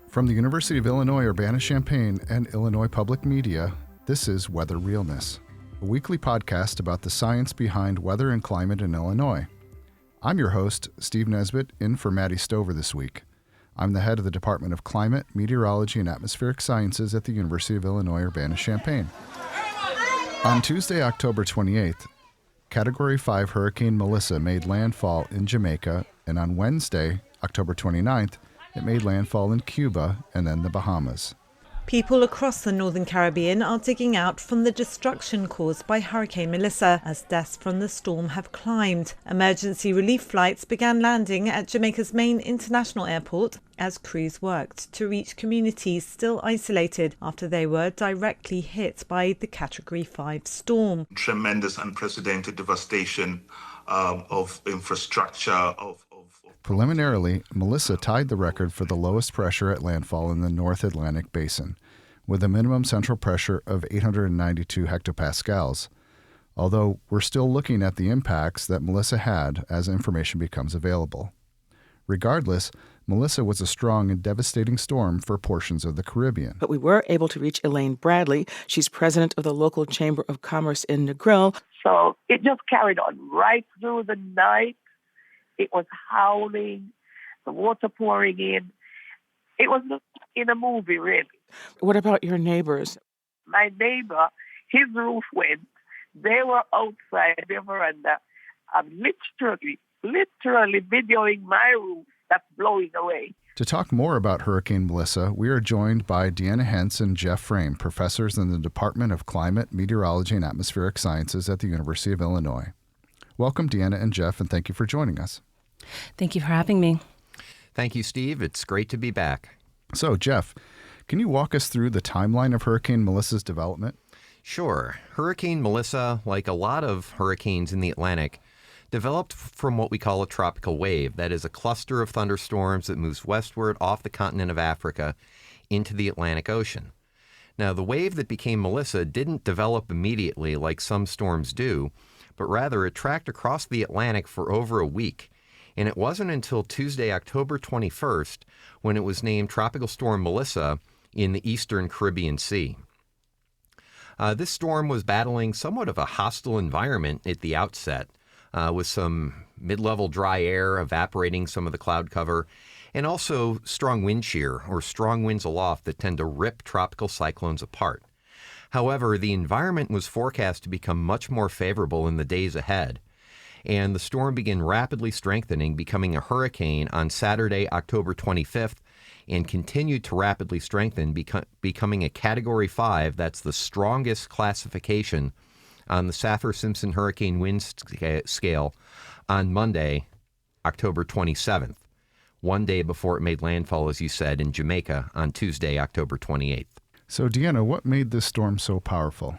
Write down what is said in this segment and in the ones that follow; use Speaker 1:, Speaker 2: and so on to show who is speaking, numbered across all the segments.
Speaker 1: From the University of Illinois Urbana-Champaign and Illinois Public Media, this is Weather Realness, a weekly podcast about the science behind weather and climate in Illinois. I'm your host, Steve Nesbitt, in for Maddie Stover this week. I'm the head of the Department of Climate, Meteorology, and Atmospheric Sciences at the University of Illinois Urbana-Champaign. On Tuesday, October 28th, Category 5 Hurricane Melissa made landfall in Jamaica, and on Wednesday, October 29th, it made landfall in Cuba and then the Bahamas.
Speaker 2: People across the Northern Caribbean are digging out from the destruction caused by Hurricane Melissa as deaths from the storm have climbed. Emergency relief flights began landing at Jamaica's main international airport as crews worked to reach communities still isolated after they were directly hit by the Category 5 storm.
Speaker 3: Tremendous, unprecedented devastation of infrastructure,
Speaker 1: Preliminarily, Melissa tied the record for the lowest pressure at landfall in the North Atlantic Basin, with a minimum central pressure of 892 hectopascals, although we're still looking at the impacts that Melissa had as information becomes available. Regardless, Melissa was a strong and devastating storm for portions of the Caribbean.
Speaker 4: But we were able to reach Elaine Bradley. She's president of the local Chamber of Commerce in Negril.
Speaker 5: So it just carried on right through the night. It was howling, the water pouring in. It was in a movie, really.
Speaker 4: What about your neighbors?
Speaker 5: My neighbor, his roof went. They were outside their veranda. I'm literally videoing my roof that's blowing away.
Speaker 1: To talk more about Hurricane Melissa, we are joined by Deanna Hence and Jeff Frame, professors in the Department of Climate, Meteorology, and Atmospheric Sciences at the University of Illinois. Welcome, Deanna and Jeff, and thank you for joining us.
Speaker 6: Thank you for having me.
Speaker 7: Thank you, Steve. It's great to be back.
Speaker 1: So, Jeff, can you walk us through the timeline of Hurricane Melissa's development?
Speaker 7: Sure. Hurricane Melissa, like a lot of hurricanes in the Atlantic, developed from what we call a tropical wave. That is a cluster of thunderstorms that moves westward off the continent of Africa into the Atlantic Ocean. Now, the wave that became Melissa didn't develop immediately like some storms do, but rather it tracked across the Atlantic for over a week. And it wasn't until Tuesday, October 21st, when it was named Tropical Storm Melissa in the eastern Caribbean Sea. This storm was battling somewhat of a hostile environment at the outset, with some mid-level dry air evaporating some of the cloud cover, and also strong wind shear, or strong winds aloft that tend to rip tropical cyclones apart. However, the environment was forecast to become much more favorable in the days ahead, and the storm began rapidly strengthening, becoming a hurricane on Saturday, October 25th, and continued to rapidly strengthen, becoming a Category 5. That's the strongest classification on the Saffir-Simpson hurricane wind scale on Monday, October 27th, one day before it made landfall, as you said, in Jamaica on Tuesday, October 28th.
Speaker 1: So, Deanna, what made this storm so powerful?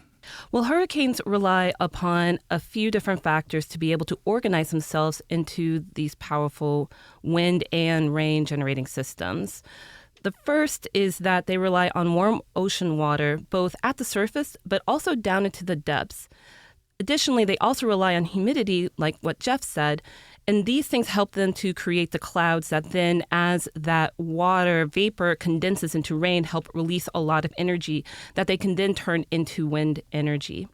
Speaker 6: Well, hurricanes rely upon a few different factors to be able to organize themselves into these powerful wind and rain generating systems. The first is that they rely on warm ocean water, both at the surface, but also down into the depths. Additionally, they also rely on humidity, like what Jeff said, and these things help them to create the clouds that then, as that water vapor condenses into rain, help release a lot of energy that they can then turn into wind energy.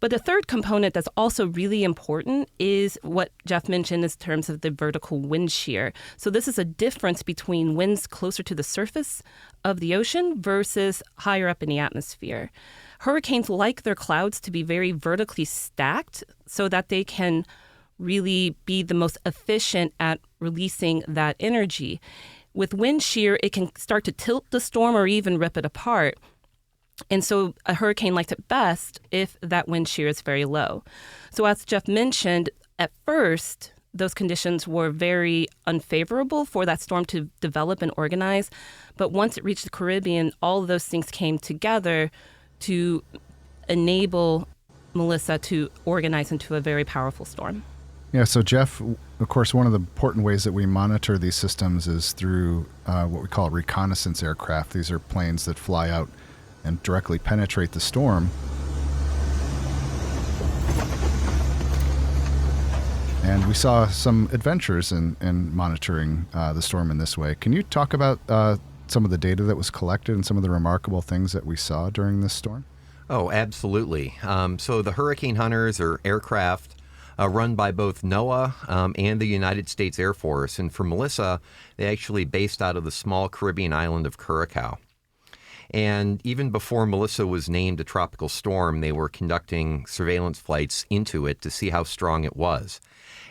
Speaker 6: But the third component that's also really important is what Jeff mentioned in terms of the vertical wind shear. So this is a difference between winds closer to the surface of the ocean versus higher up in the atmosphere. Hurricanes like their clouds to be very vertically stacked so that they can really be the most efficient at releasing that energy. With wind shear, it can start to tilt the storm or even rip it apart. And so a hurricane likes it best if that wind shear is very low. So as Jeff mentioned, at first, those conditions were very unfavorable for that storm to develop and organize. But once it reached the Caribbean, all of those things came together to enable Melissa to organize into a very powerful storm.
Speaker 1: Yeah, so Jeff, of course, one of the important ways that we monitor these systems is through what we call reconnaissance aircraft. These are planes that fly out and directly penetrate the storm. And we saw some adventures in monitoring the storm in this way. Can you talk about some of the data that was collected and some of the remarkable things that we saw during this storm?
Speaker 7: Oh, absolutely. So the hurricane hunters are aircraft run by both NOAA and the United States Air Force. And for Melissa, they actually based out of the small Caribbean island of Curacao. And even before Melissa was named a tropical storm, they were conducting surveillance flights into it to see how strong it was.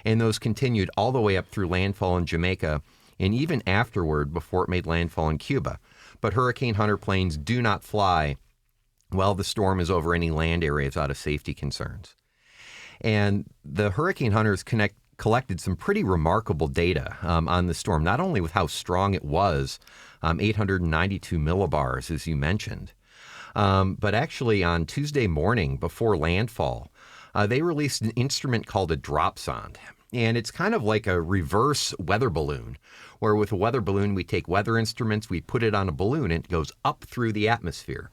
Speaker 7: And those continued all the way up through landfall in Jamaica and even afterward before it made landfall in Cuba. But hurricane hunter planes do not fly while the storm is over any land areas out of safety concerns. And the hurricane hunters collected some pretty remarkable data on the storm, not only with how strong it was, 892 millibars, as you mentioned, but actually on Tuesday morning before landfall, they released an instrument called a dropsonde. And it's kind of like a reverse weather balloon, where with a weather balloon, we take weather instruments, we put it on a balloon, and it goes up through the atmosphere.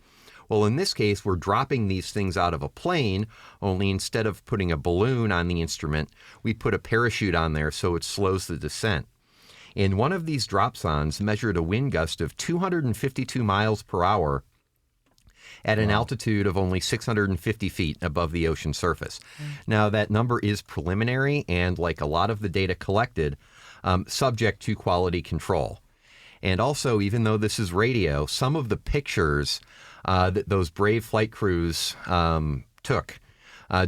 Speaker 7: Well, in this case, we're dropping these things out of a plane, only instead of putting a balloon on the instrument, we put a parachute on there so it slows the descent. And one of these dropsondes measured a wind gust of 252 miles per hour at an altitude of only 650 feet above the ocean surface. Now, that number is preliminary and, like a lot of the data collected, subject to quality control. And also, even though this is radio, some of the pictures that those brave flight crews took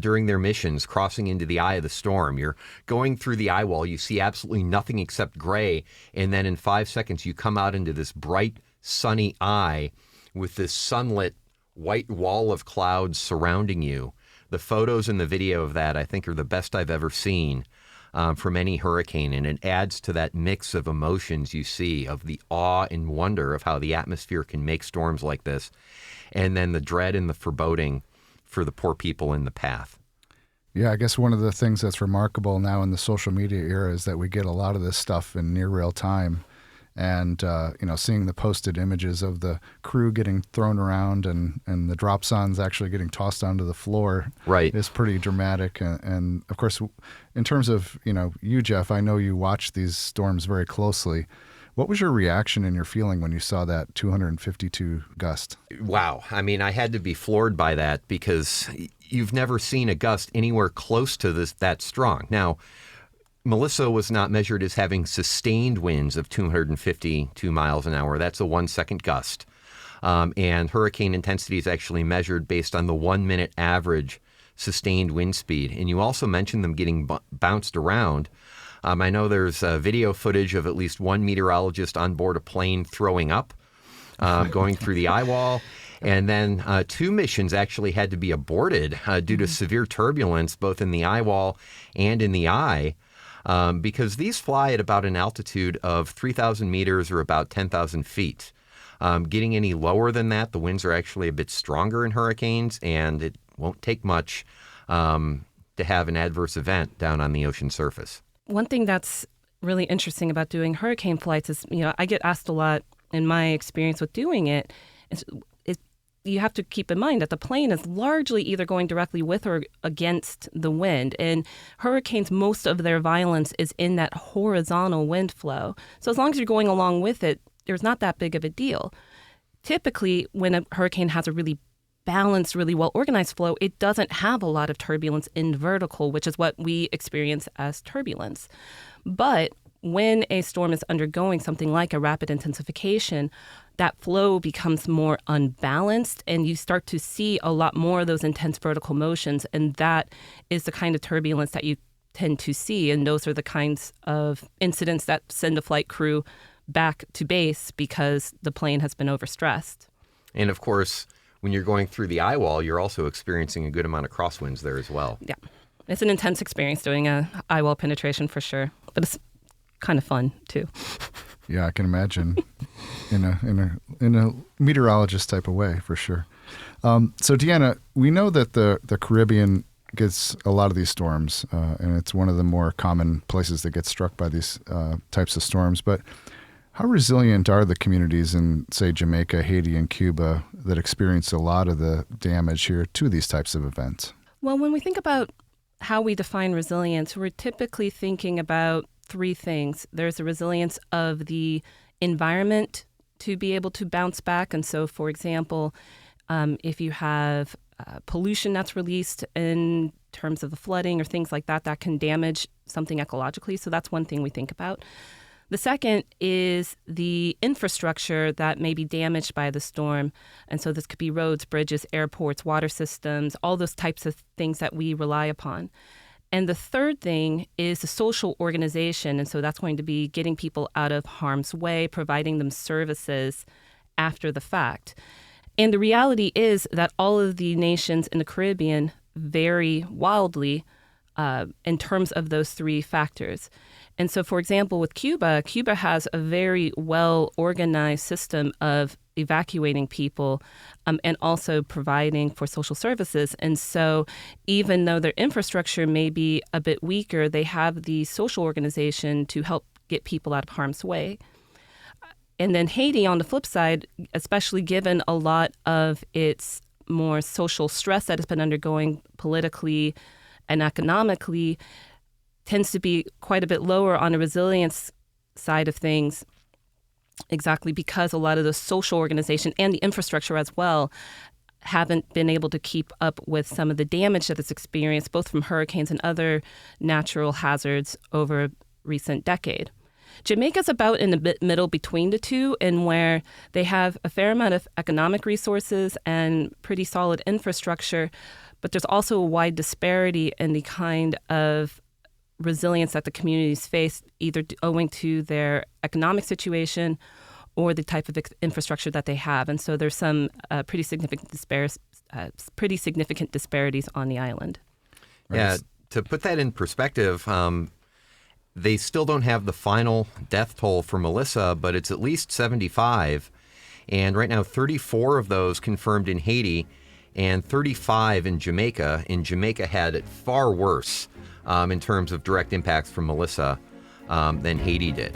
Speaker 7: during their missions crossing into the eye of the storm. You're going through the eye wall, you see absolutely nothing except gray, and then in 5 seconds you come out into this bright, sunny eye with this sunlit white wall of clouds surrounding you. The photos and the video of that, I think, are the best I've ever seen from any hurricane, and it adds to that mix of emotions you see of the awe and wonder of how the atmosphere can make storms like this, and then the dread and the foreboding for the poor people in the path.
Speaker 1: Yeah, I guess one of the things that's remarkable now in the social media era is that we get a lot of this stuff in near real time. And, seeing the posted images of the crew getting thrown around and the dropsondes actually getting tossed onto the floor is pretty dramatic. And, of course, in terms of, you, Jeff, I know you watch these storms very closely. What was your reaction and your feeling when you saw that 252 gust?
Speaker 7: Wow. I mean, I had to be floored by that because you've never seen a gust anywhere close to that strong. Now, Melissa was not measured as having sustained winds of 252 miles an hour. That's a 1 second gust. And hurricane intensity is actually measured based on the 1 minute average sustained wind speed. And you also mentioned them getting bounced around. I know there's video footage of at least one meteorologist on board a plane throwing up, going through the eye wall. And then 2 missions actually had to be aborted due to severe turbulence, both in the eye wall and in the eye. Because these fly at about an altitude of 3,000 meters or about 10,000 feet. Getting any lower than that, the winds are actually a bit stronger in hurricanes, and it won't take much to have an adverse event down on the ocean surface.
Speaker 6: One thing that's really interesting about doing hurricane flights is, I get asked a lot in my experience with doing it, is you have to keep in mind that the plane is largely either going directly with or against the wind. And hurricanes, most of their violence is in that horizontal wind flow. So as long as you're going along with it, there's not that big of a deal. Typically, when a hurricane has a really balanced, really well-organized flow, it doesn't have a lot of turbulence in vertical, which is what we experience as turbulence. But when a storm is undergoing something like a rapid intensification, that flow becomes more unbalanced and you start to see a lot more of those intense vertical motions. And that is the kind of turbulence that you tend to see. And those are the kinds of incidents that send a flight crew back to base because the plane has been overstressed.
Speaker 7: And of course, when you're going through the eye wall, you're also experiencing a good amount of crosswinds there as well.
Speaker 6: Yeah. It's an intense experience doing a eye wall penetration for sure. But it's kind of fun too.
Speaker 1: Yeah, I can imagine in a meteorologist type of way for sure. So Deanna, we know that the Caribbean gets a lot of these storms, and it's one of the more common places that get struck by these types of storms. But how resilient are the communities in, say, Jamaica, Haiti, and Cuba that experience a lot of the damage here to these types of events?
Speaker 6: Well, when we think about how we define resilience, we're typically thinking about 3 things. There's the resilience of the environment to be able to bounce back. And so, for example, if you have pollution that's released in terms of the flooding or things like that, that can damage something ecologically. So that's one thing we think about. The second is the infrastructure that may be damaged by the storm. And so this could be roads, bridges, airports, water systems, all those types of things that we rely upon. And the third thing is the social organization. And so that's going to be getting people out of harm's way, providing them services after the fact. And the reality is that all of the nations in the Caribbean vary wildly in terms of those three factors. And so, for example, with Cuba, Cuba has a very well-organized system of evacuating people and also providing for social services. And so even though their infrastructure may be a bit weaker, they have the social organization to help get people out of harm's way. And then Haiti, on the flip side, especially given a lot of its more social stress that it's been undergoing politically and economically, tends to be quite a bit lower on the resilience side of things, exactly because a lot of the social organization and the infrastructure as well haven't been able to keep up with some of the damage that it's experienced, both from hurricanes and other natural hazards over a recent decade. Jamaica's about in the middle between the two, in where they have a fair amount of economic resources and pretty solid infrastructure, but there's also a wide disparity in the kind of resilience that the communities face, either owing to their economic situation or the type of infrastructure that they have. And so there's some pretty significant disparities on the island.
Speaker 7: Yeah, to put that in perspective, they still don't have the final death toll for Melissa, but it's at least 75. And right now, 34 of those confirmed in Haiti and 35 in Jamaica. And Jamaica had it far worse in terms of direct impacts from Melissa than Haiti did.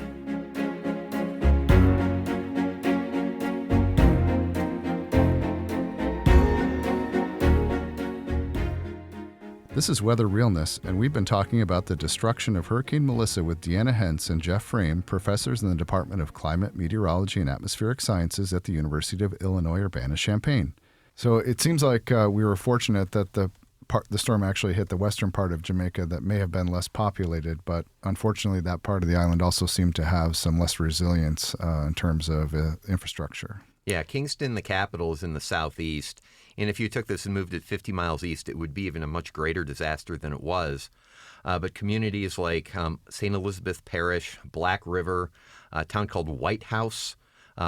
Speaker 1: This is Weather Realness, and we've been talking about the destruction of Hurricane Melissa with Deanna Hence and Jeff Frame, professors in the Department of Climate, Meteorology, and Atmospheric Sciences at the University of Illinois Urbana-Champaign. So it seems like we were fortunate that the storm actually hit the western part of Jamaica that may have been less populated, but unfortunately that part of the island also seemed to have some less resilience in terms of infrastructure.
Speaker 7: Yeah, Kingston, the capital, is in the southeast. And if you took this and moved it 50 miles east, it would be even a much greater disaster than it was. But communities like St. Elizabeth Parish, Black River, a town called White House,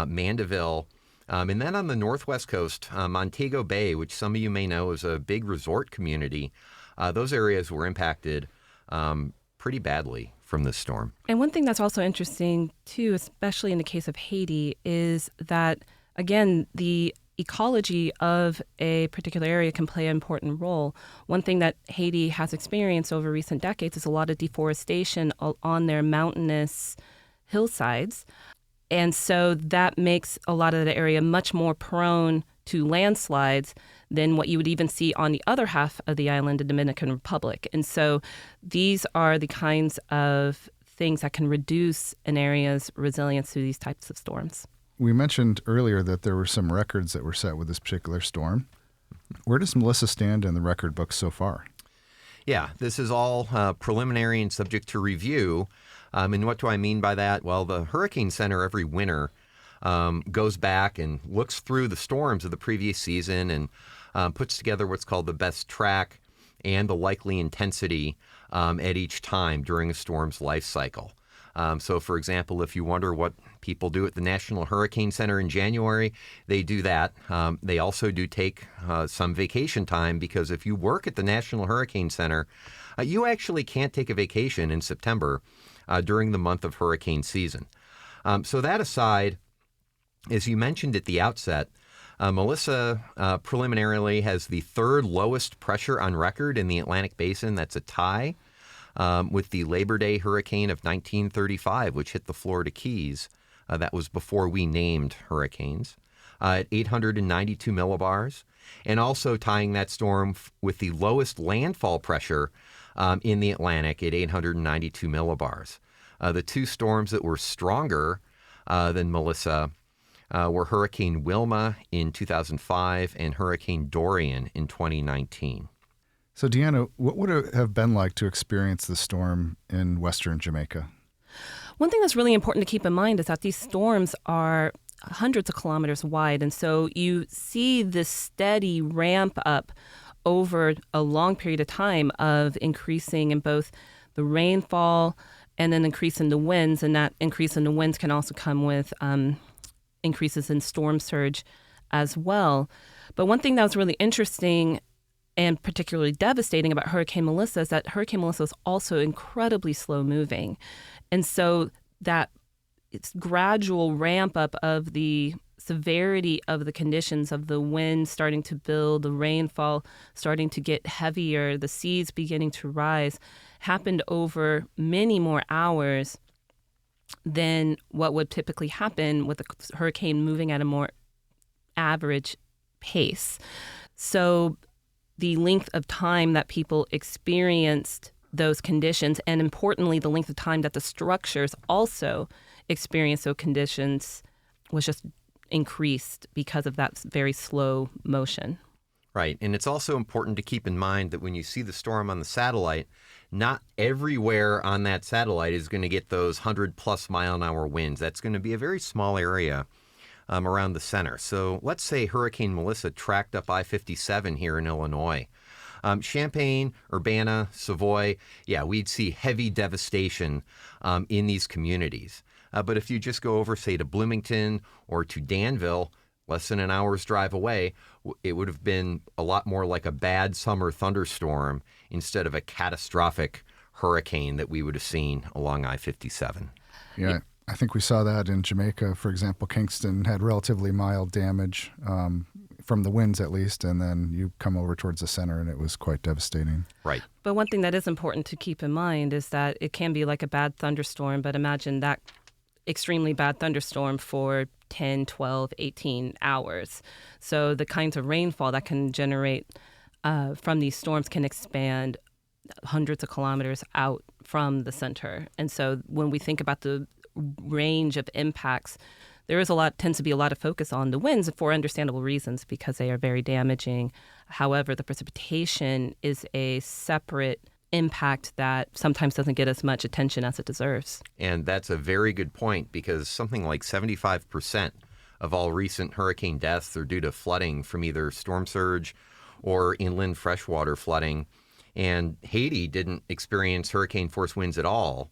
Speaker 7: Mandeville, and then on the northwest coast, Montego Bay, which some of you may know is a big resort community, those areas were impacted pretty badly from this storm.
Speaker 6: And one thing that's also interesting, too, especially in the case of Haiti, is that, again, the ecology of a particular area can play an important role. One thing that Haiti has experienced over recent decades is a lot of deforestation on their mountainous hillsides. And so that makes a lot of the area much more prone to landslides than what you would even see on the other half of the island, the Dominican Republic. And so these are the kinds of things that can reduce an area's resilience to these types of storms.
Speaker 1: We mentioned earlier that there were some records that were set with this particular storm. Where does Melissa stand in the record books so far?
Speaker 7: Yeah, this is all preliminary and subject to review. And what do I mean by that? Well, the Hurricane Center every winter goes back and looks through the storms of the previous season and puts together what's called the best track and the likely intensity at each time during a storm's life cycle. So, for example, if you wonder what people do at the National Hurricane Center in January, they do that. They also do take some vacation time, because if you work at the National Hurricane Center, you actually can't take a vacation in September during the month of hurricane season. So that aside, as you mentioned at the outset, Melissa preliminarily has the third lowest pressure on record in the Atlantic Basin. That's a tie with the Labor Day hurricane of 1935, which hit the Florida Keys. That was before we named hurricanes, at 892 millibars, and also tying that storm with the lowest landfall pressure in the Atlantic at 892 millibars. The two storms that were stronger than Melissa were Hurricane Wilma in 2005 and Hurricane Dorian in 2019.
Speaker 1: So, Deanna, what would it have been like to experience the storm in western Jamaica?
Speaker 6: One thing that's really important to keep in mind is that these storms are hundreds of kilometers wide. And so you see this steady ramp up over a long period of time of increasing in both the rainfall and an increase in the winds. And that increase in the winds can also come with increases in storm surge as well. But one thing that was really interesting and particularly devastating about Hurricane Melissa is that Hurricane Melissa was also incredibly slow moving. And so that it's gradual ramp up of the severity of the conditions of the wind starting to build, the rainfall starting to get heavier, the seas beginning to rise, happened over many more hours than what would typically happen with a hurricane moving at a more average pace. So the length of time that people experienced those conditions, and importantly, the length of time that the structures also experienced those conditions, was just increased because of that very slow motion.
Speaker 7: Right. And it's also important to keep in mind that when you see the storm on the satellite, not everywhere on that satellite is going to get those 100+ mile-an-hour winds. That's going to be a very small area around the center. So let's say Hurricane Melissa tracked up I-57 here in Illinois. Champaign, Urbana, Savoy, yeah, we'd see heavy devastation in these communities. But if you just go over, say, to Bloomington or to Danville, less than an hour's drive away, it would have been a lot more like a bad summer thunderstorm instead of a catastrophic hurricane that we would have seen along I-57.
Speaker 1: Yeah, I think we saw that in Jamaica. For example, Kingston had relatively mild damage from the winds at least, and then you come over towards the center and it was quite devastating.
Speaker 7: Right.
Speaker 6: But one thing that is important to keep in mind is that it can be like a bad thunderstorm, but imagine that extremely bad thunderstorm for 10, 12, 18 hours. So the kinds of rainfall that can generate from these storms can expand hundreds of kilometers out from the center. And so when we think about the range of impacts, tends to be a lot of focus on the winds for understandable reasons because they are very damaging. However, the precipitation is a separate impact that sometimes doesn't get as much attention as it deserves.
Speaker 7: And that's a very good point because something like 75% of all recent hurricane deaths are due to flooding from either storm surge or inland freshwater flooding. And Haiti didn't experience hurricane force winds at all.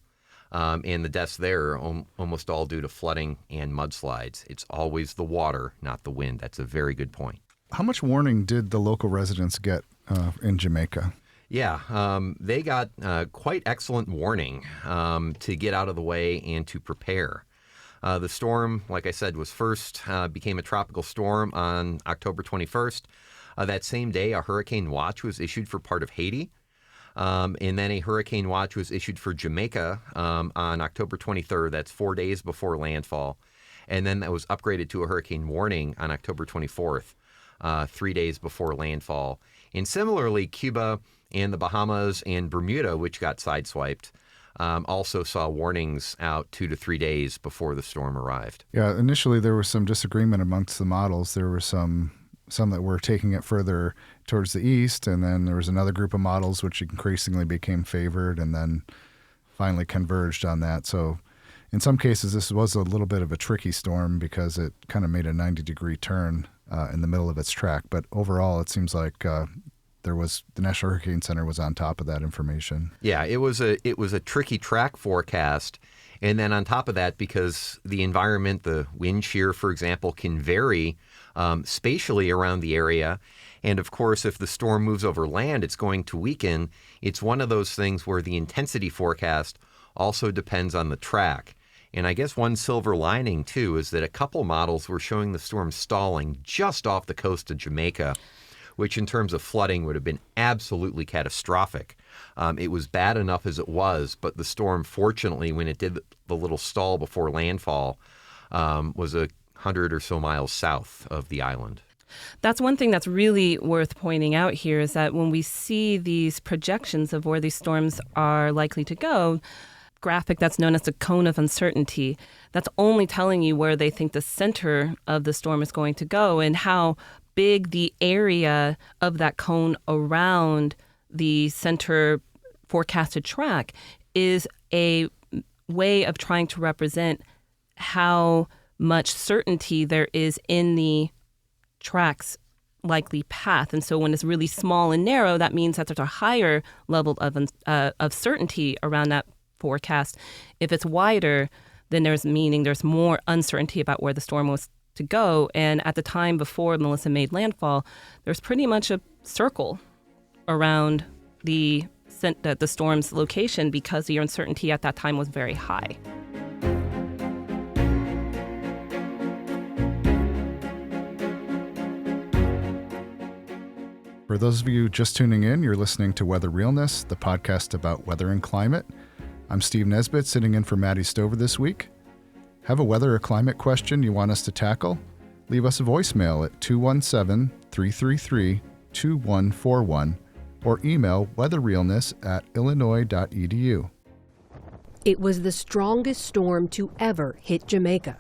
Speaker 7: And the deaths there are almost all due to flooding and mudslides. It's always the water, not the wind. That's a very good point.
Speaker 1: How much warning did the local residents get in Jamaica?
Speaker 7: Yeah, they got quite excellent warning to get out of the way and to prepare. The storm, like I said, became a tropical storm on October 21st. That same day, a hurricane watch was issued for part of Haiti. And then a hurricane watch was issued for Jamaica on October 23rd. That's 4 days before landfall. And then that was upgraded to a hurricane warning on October 24th, 3 days before landfall. And similarly, Cuba and the Bahamas and Bermuda, which got sideswiped, also saw warnings out 2 to 3 days before the storm arrived.
Speaker 1: Yeah, initially there was some disagreement amongst the models. There were some that were taking it further towards the east, and then there was another group of models which increasingly became favored and then finally converged on that. So in some cases, this was a little bit of a tricky storm because it kind of made a 90-degree turn in the middle of its track. But overall, it seems like the National Hurricane Center was on top of that information.
Speaker 7: Yeah, it was a tricky track forecast. And then on top of that, because the environment, the wind shear, for example, can vary spatially around the area. And of course, if the storm moves over land, it's going to weaken. It's one of those things where the intensity forecast also depends on the track. And I guess one silver lining, too, is that a couple models were showing the storm stalling just off the coast of Jamaica, which in terms of flooding would have been absolutely catastrophic. It was bad enough as it was, but the storm, fortunately, when it did the little stall before landfall, was 100 or so miles south of the island.
Speaker 6: That's one thing that's really worth pointing out here is that when we see these projections of where these storms are likely to go, graphic that's known as the cone of uncertainty. That's only telling you where they think the center of the storm is going to go and how big the area of that cone around the center forecasted track is a way of trying to represent how much certainty there is in the track's likely path. And so when it's really small and narrow, that means that there's a higher level of certainty around that forecast. If it's wider, then there's more uncertainty about where the storm was to go. And at the time before Melissa made landfall, there's pretty much a circle around the storm's location because the uncertainty at that time was very high.
Speaker 1: For those of you just tuning in, you're listening to Weather Realness, the podcast about weather and climate. I'm Steve Nesbitt, sitting in for Maddie Stover this week. Have a weather or climate question you want us to tackle? Leave us a voicemail at 217-333-2141 or email weatherrealness@illinois.edu.
Speaker 8: It was the strongest storm to ever hit Jamaica,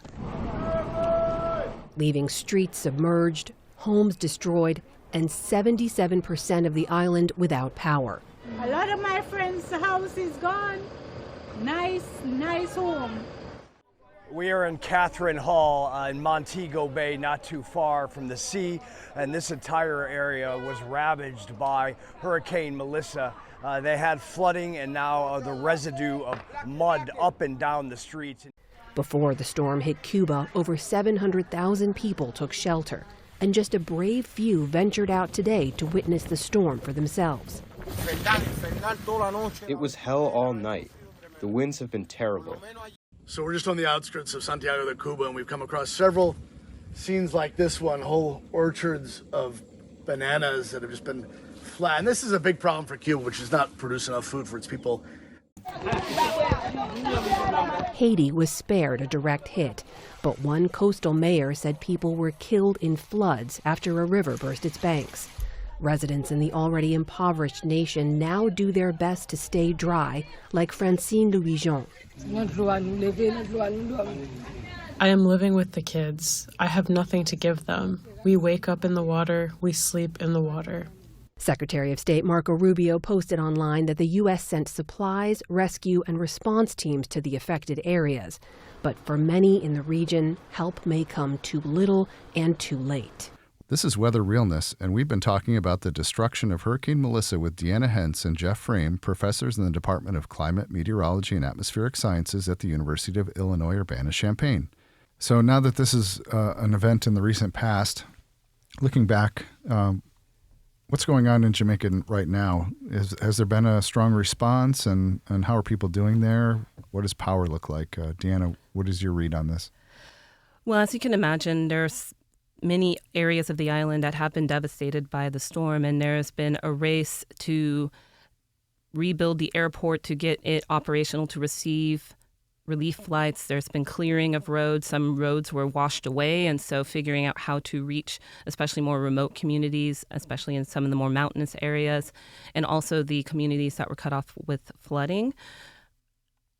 Speaker 8: leaving streets submerged, homes destroyed, and 77% of the island without power.
Speaker 9: A lot of my friends' house is gone. Nice home.
Speaker 10: We are in Catherine Hall in Montego Bay, not too far from the sea, and this entire area was ravaged by Hurricane Melissa. They had flooding and now the residue of mud up and down the streets.
Speaker 8: Before the storm hit Cuba, over 700,000 people took shelter, and just a brave few ventured out today to witness the storm for themselves.
Speaker 11: It was hell all night. The winds have been terrible.
Speaker 12: So we're just on the outskirts of Santiago de Cuba, and we've come across several scenes like this one, whole orchards of bananas that have just been flat. And this is a big problem for Cuba, which does not produce enough food for its people.
Speaker 8: Haiti was spared a direct hit, but one coastal mayor said people were killed in floods after a river burst its banks. Residents in the already impoverished nation now do their best to stay dry, like Francine Louis-Jean.
Speaker 13: I am living with the kids. I have nothing to give them. We wake up in the water, we sleep in the water.
Speaker 8: Secretary of State Marco Rubio posted online that the U.S. sent supplies, rescue, and response teams to the affected areas. But for many in the region, help may come too little and too late.
Speaker 1: This is Weather Realness, and we've been talking about the destruction of Hurricane Melissa with Deanna Hence and Jeff Frame, professors in the Department of Climate, Meteorology, and Atmospheric Sciences at the University of Illinois Urbana-Champaign. So now that this is an event in the recent past, looking back, what's going on in Jamaica right now? Has there been a strong response, and how are people doing there? What does power look like? Deanna, what is your read on this?
Speaker 6: Well, as you can imagine, there's many areas of the island that have been devastated by the storm, and there's been a race to rebuild the airport to get it operational to receive relief flights. There's been clearing of roads. Some roads were washed away, and so figuring out how to reach especially more remote communities, especially in some of the more mountainous areas, and also the communities that were cut off with flooding.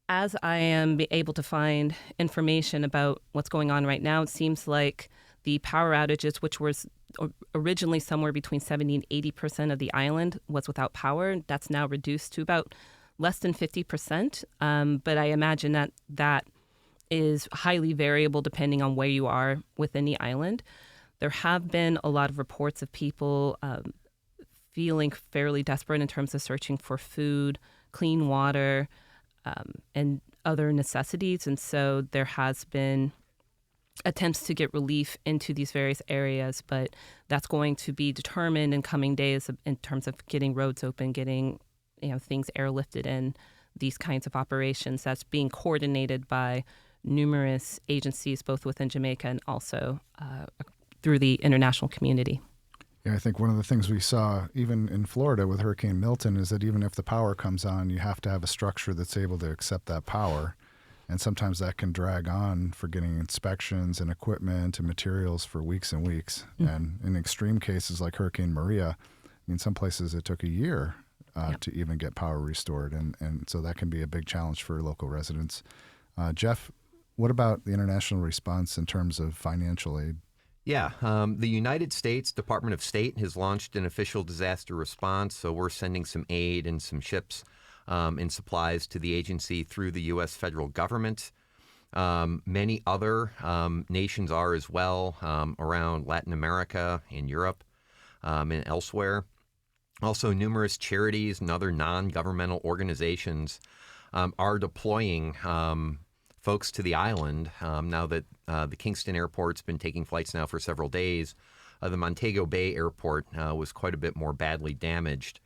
Speaker 6: As I am able to find information about what's going on right now, it seems like the power outages, which was originally somewhere between 70 and 80% of the island was without power, that's now reduced to about less than 50%. But I imagine that is highly variable depending on where you are within the island. There have been a lot of reports of people feeling fairly desperate in terms of searching for food, clean water, and other necessities. And so there has been attempts to get relief into these various areas, but that's going to be determined in coming days in terms of getting roads open, getting things airlifted in, these kinds of operations. That's being coordinated by numerous agencies, both within Jamaica and also through the international community.
Speaker 1: Yeah, I think one of the things we saw even in Florida with Hurricane Milton is that even if the power comes on, you have to have a structure that's able to accept that power. And sometimes that can drag on for getting inspections and equipment and materials for weeks and weeks. Mm-hmm. And in extreme cases like Hurricane Maria, I mean, some places it took a year to even get power restored. And so that can be a big challenge for local residents. Jeff, what about the international response in terms of financial aid?
Speaker 7: Yeah, the United States Department of State has launched an official disaster response, so we're sending some aid and some ships and supplies to the agency through the U.S. federal government. Many other nations are as well around Latin America and Europe and elsewhere. Also, numerous charities and other non-governmental organizations are deploying folks to the island now that the Kingston airport's been taking flights now for several days. The Montego Bay airport was quite a bit more badly damaged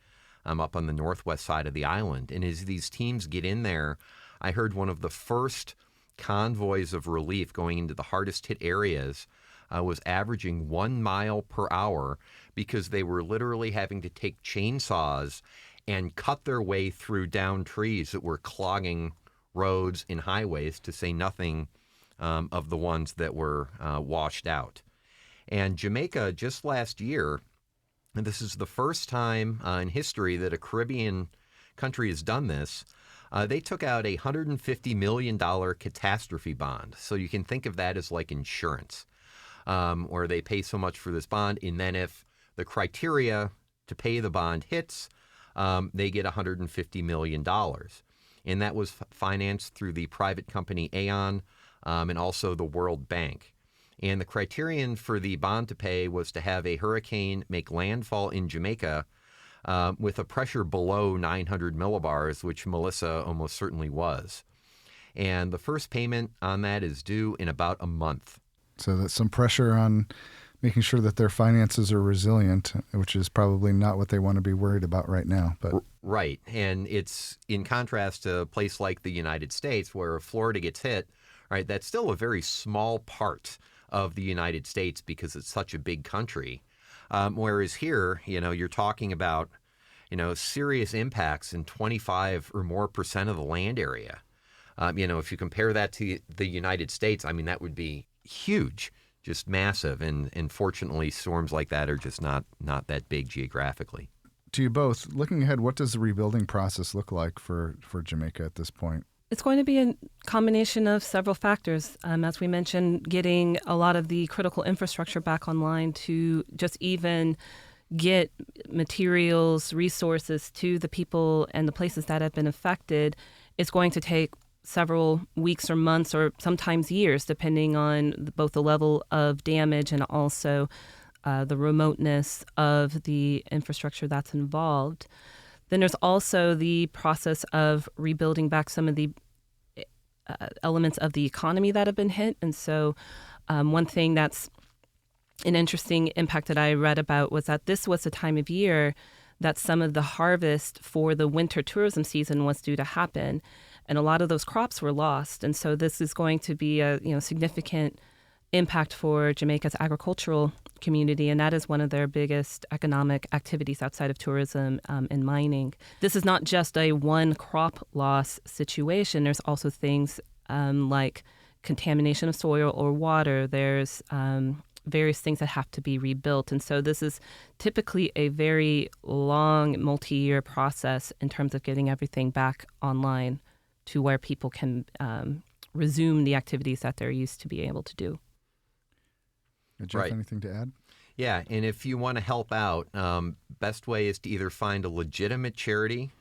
Speaker 7: up on the northwest side of the island. And as these teams get in there, I heard one of the first convoys of relief going into the hardest hit areas was averaging 1 mile per hour because they were literally having to take chainsaws and cut their way through downed trees that were clogging roads and highways, to say nothing of the ones that were washed out. And Jamaica, just last year, and this is the first time in history that a Caribbean country has done this, they took out a $150 million catastrophe bond. So you can think of that as like insurance, where they pay so much for this bond, and then if the criteria to pay the bond hits, they get $150 million. And that was financed through the private company Aon and also the World Bank. And the criterion for the bond to pay was to have a hurricane make landfall in Jamaica with a pressure below 900 millibars, which Melissa almost certainly was. And the first payment on that is due in about a month.
Speaker 1: So that's some pressure on making sure that their finances are resilient, which is probably not what they want to be worried about right now. But
Speaker 7: right. And it's in contrast to a place like the United States where Florida gets hit, right? That's still a very small part of the United States because it's such a big country. Whereas here, you're talking about, serious impacts in 25 or more % of the land area. If you compare that to the United States, I mean, that would be huge, just massive. And fortunately, storms like that are just not that big geographically.
Speaker 1: To you both, looking ahead, what does the rebuilding process look like for Jamaica at this point?
Speaker 6: It's going to be a combination of several factors. As we mentioned, getting a lot of the critical infrastructure back online to just even get materials, resources to the people and the places that have been affected is going to take several weeks or months or sometimes years, depending on both the level of damage and also the remoteness of the infrastructure that's involved. Then there's also the process of rebuilding back some of the elements of the economy that have been hit. And so one thing that's an interesting impact that I read about was that this was the time of year that some of the harvest for the winter tourism season was due to happen. And a lot of those crops were lost. And so this is going to be a significant impact for Jamaica's agricultural community, and that is one of their biggest economic activities outside of tourism and mining. This is not just a one crop loss situation. There's also things like contamination of soil or water. There's various things that have to be rebuilt. And so this is typically a very long, multi-year process in terms of getting everything back online to where people can resume the activities that they're used to be able to do.
Speaker 1: Jeff, right. Anything to add?
Speaker 7: Yeah, and if you want to help out, best way is to either find a legitimate charity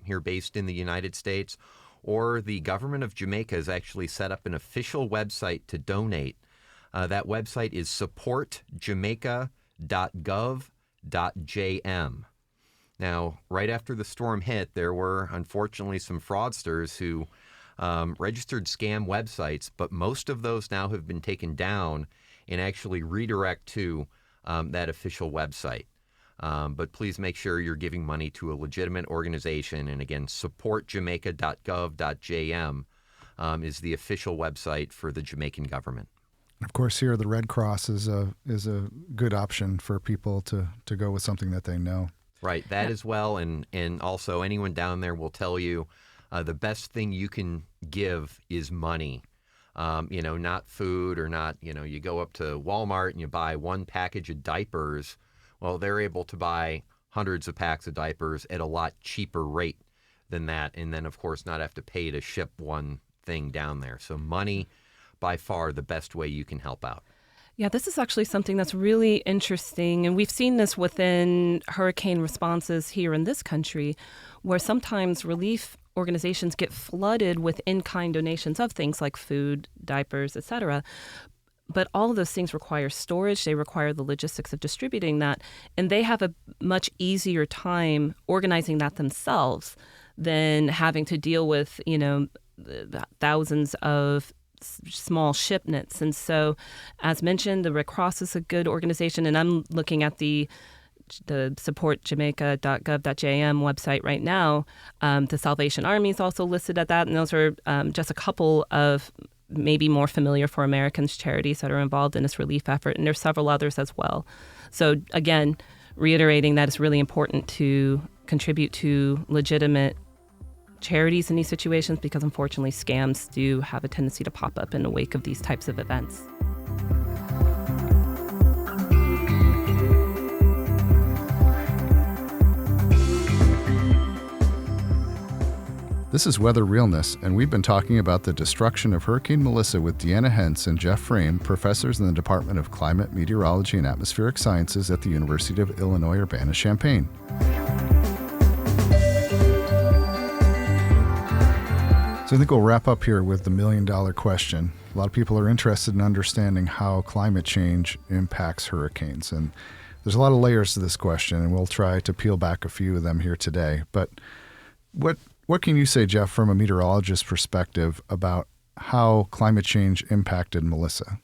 Speaker 7: here based in the United States, or the government of Jamaica has actually set up an official website to donate. That website is supportjamaica.gov.jm. Now, right after the storm hit, there were unfortunately some fraudsters who registered scam websites, but most of those now have been taken down and actually redirect to that official website. But please make sure you're giving money to a legitimate organization. And again, supportjamaica.gov.jm is the official website for the Jamaican government.
Speaker 1: Of course, here the Red Cross is a good option for people to go with something that they know.
Speaker 7: Right, that as well. And also anyone down there will tell you the best thing you can give is money. Not food or not, you go up to Walmart and you buy one package of diapers. Well, they're able to buy hundreds of packs of diapers at a lot cheaper rate than that. And then, of course, not have to pay to ship one thing down there. So money, by far, the best way you can help out.
Speaker 6: Yeah, this is actually something that's really interesting. And we've seen this within hurricane responses here in this country, where sometimes relief organizations get flooded with in-kind donations of things like food, diapers, etc. But all of those things require storage. They require the logistics of distributing that. And they have a much easier time organizing that themselves than having to deal with, the thousands of small shipments. And so, as mentioned, the Red Cross is a good organization, and I'm looking at the supportjamaica.gov.jam website right now. The Salvation Army is also listed at that, and those are just a couple of maybe more familiar for Americans charities that are involved in this relief effort, and there's several others as well. So again, reiterating that it's really important to contribute to legitimate charities in these situations, because unfortunately scams do have a tendency to pop up in the wake of these types of events.
Speaker 1: This is Weather Realness, and we've been talking about the destruction of Hurricane Melissa with Deanna Hence and Jeff Frame, professors in the Department of Climate, Meteorology, and Atmospheric Sciences at the University of Illinois Urbana-Champaign. So I think we'll wrap up here with the million-dollar question. A lot of people are interested in understanding how climate change impacts hurricanes. And there's a lot of layers to this question, and we'll try to peel back a few of them here today. But what can you say, Jeff, from a meteorologist's perspective about how climate change impacted Melissa?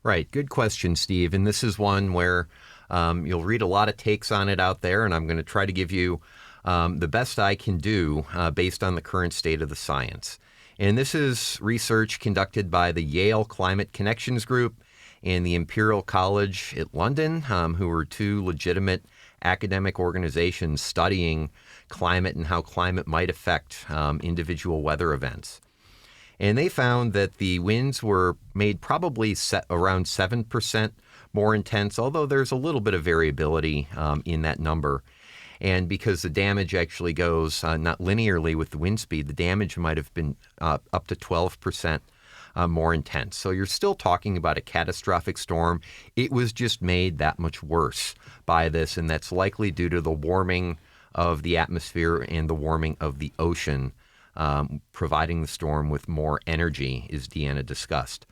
Speaker 7: Right. Good question, Steve. And this is one where you'll read a lot of takes on it out there, and I'm going to try to give you the best I can do based on the current state of the science. And this is research conducted by the Yale Climate Connections Group and the Imperial College at London, who are two legitimate academic organizations studying climate and how climate might affect individual weather events. And they found that the winds were made probably around 7% more intense, although there's a little bit of variability in that number. And because the damage actually goes not linearly with the wind speed, the damage might have been up to 12% more intense. So you're still talking about a catastrophic storm. It was just made that much worse by this, and that's likely due to the warming of the atmosphere and the warming of the ocean, providing the storm with more energy, as Deanna discussed.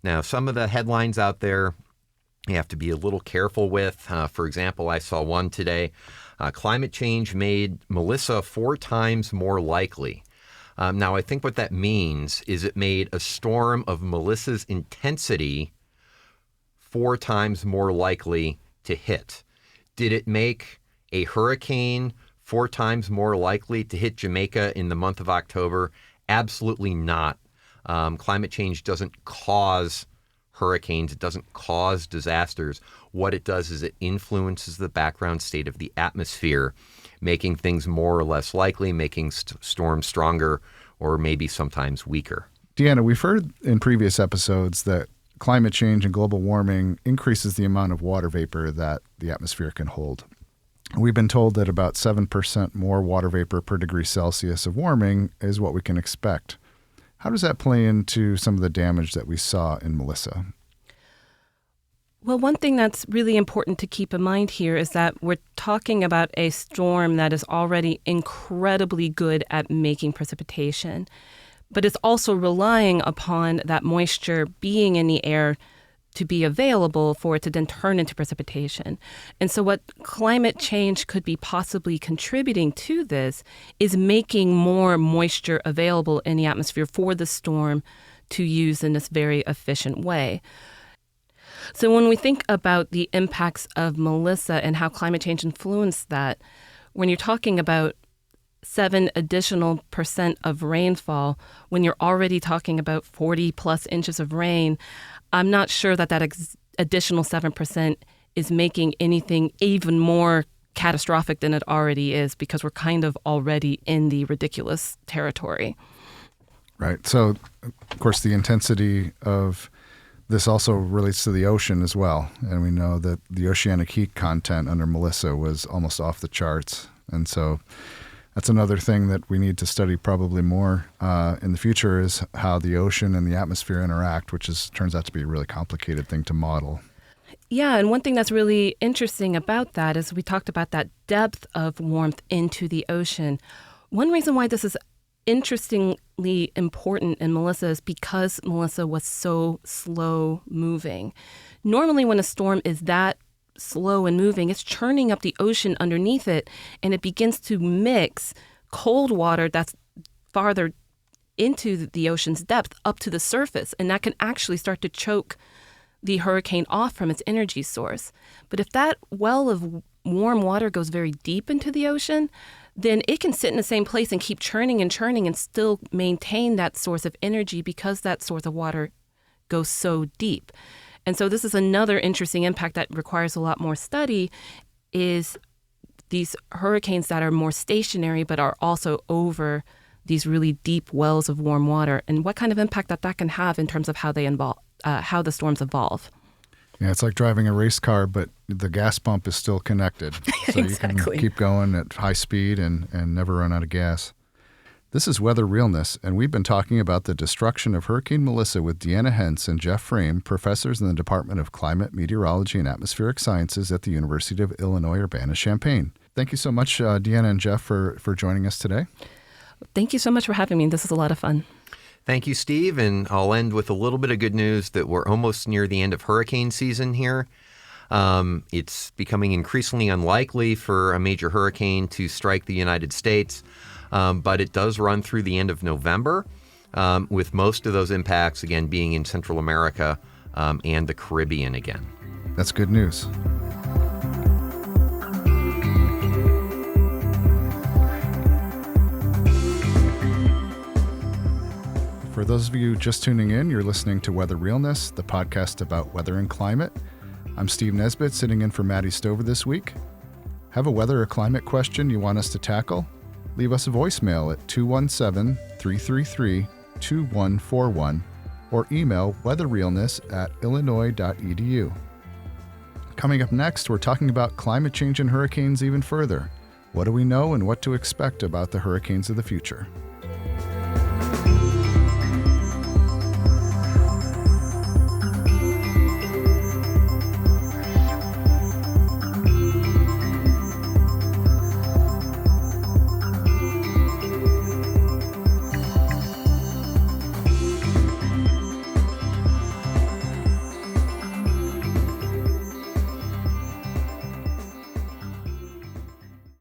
Speaker 7: Now, some of the headlines out there you have to be a little careful with. For example, I saw one today. Climate change made Melissa 4 times more likely. Now, I think what that means is it made a storm of Melissa's intensity 4 times more likely to hit. Did it make a hurricane 4 times more likely to hit Jamaica in the month of October? Absolutely not. Climate change doesn't cause hurricanes. It doesn't cause disasters. What it does is it influences the background state of the atmosphere, making things more or less likely, making storms stronger or maybe sometimes weaker.
Speaker 1: Deanna, we've heard in previous episodes that climate change and global warming increases the amount of water vapor that the atmosphere can hold. We've been told that about 7% more water vapor per degree Celsius of warming is what we can expect. How does that play into some of the damage that we saw in Melissa?
Speaker 6: Well, one thing that's really important to keep in mind here is that we're talking about a storm that is already incredibly good at making precipitation, but it's also relying upon that moisture being in the air to be available for it to then turn into precipitation. And so what climate change could be possibly contributing to this is making more moisture available in the atmosphere for the storm to use in this very efficient way. So when we think about the impacts of Melissa and how climate change influenced that, when you're talking about 7 additional % of rainfall, when you're already talking about 40 plus inches of rain, I'm not sure that additional 7% is making anything even more catastrophic than it already is, because we're kind of already in the ridiculous territory.
Speaker 1: Right. So, of course, the intensity of This also relates to the ocean as well. And we know that the oceanic heat content under Melissa was almost off the charts. And so that's another thing that we need to study probably more in the future, is how the ocean and the atmosphere interact, which turns out to be a really complicated thing to model.
Speaker 6: Yeah, and one thing that's really interesting about that is we talked about that depth of warmth into the ocean. One reason why this is interestingly important in Melissa is because Melissa was so slow moving. Normally when a storm is that slow and moving, it's churning up the ocean underneath it, and it begins to mix cold water that's farther into the ocean's depth up to the surface, and that can actually start to choke the hurricane off from its energy source. But if that well of warm water goes very deep into the ocean, then it can sit in the same place and keep churning and churning and still maintain that source of energy because that source of water goes so deep. And so this is another interesting impact that requires a lot more study, is these hurricanes that are more stationary but are also over these really deep wells of warm water, and what kind of impact that can have in terms of how the storms evolve.
Speaker 1: Yeah, it's like driving a race car, but the gas pump is still connected. So
Speaker 6: Exactly.
Speaker 1: You can keep going at high speed and never run out of gas. This is Weather Realness, and we've been talking about the destruction of Hurricane Melissa with Deanna Hence and Jeff Frame, professors in the Department of Climate, Meteorology, and Atmospheric Sciences at the University of Illinois Urbana-Champaign. Thank you so much, Deanna and Jeff, for joining us today.
Speaker 6: Thank you so much for having me. This is a lot of fun.
Speaker 7: Thank you, Steve. And I'll end with a little bit of good news that we're almost near the end of hurricane season here. It's becoming increasingly unlikely for a major hurricane to strike the United States, but it does run through the end of November, with most of those impacts, again, being in Central America and the Caribbean again.
Speaker 1: That's good news. For those of you just tuning in, you're listening to Weather Realness, the podcast about weather and climate. I'm Steve Nesbitt, sitting in for Maddie Stover this week. Have a weather or climate question you want us to tackle? Leave us a voicemail at 217-333-2141 or email weatherrealness@illinois.edu. Coming up next, we're talking about climate change and hurricanes even further. What do we know and what to expect about the hurricanes of the future?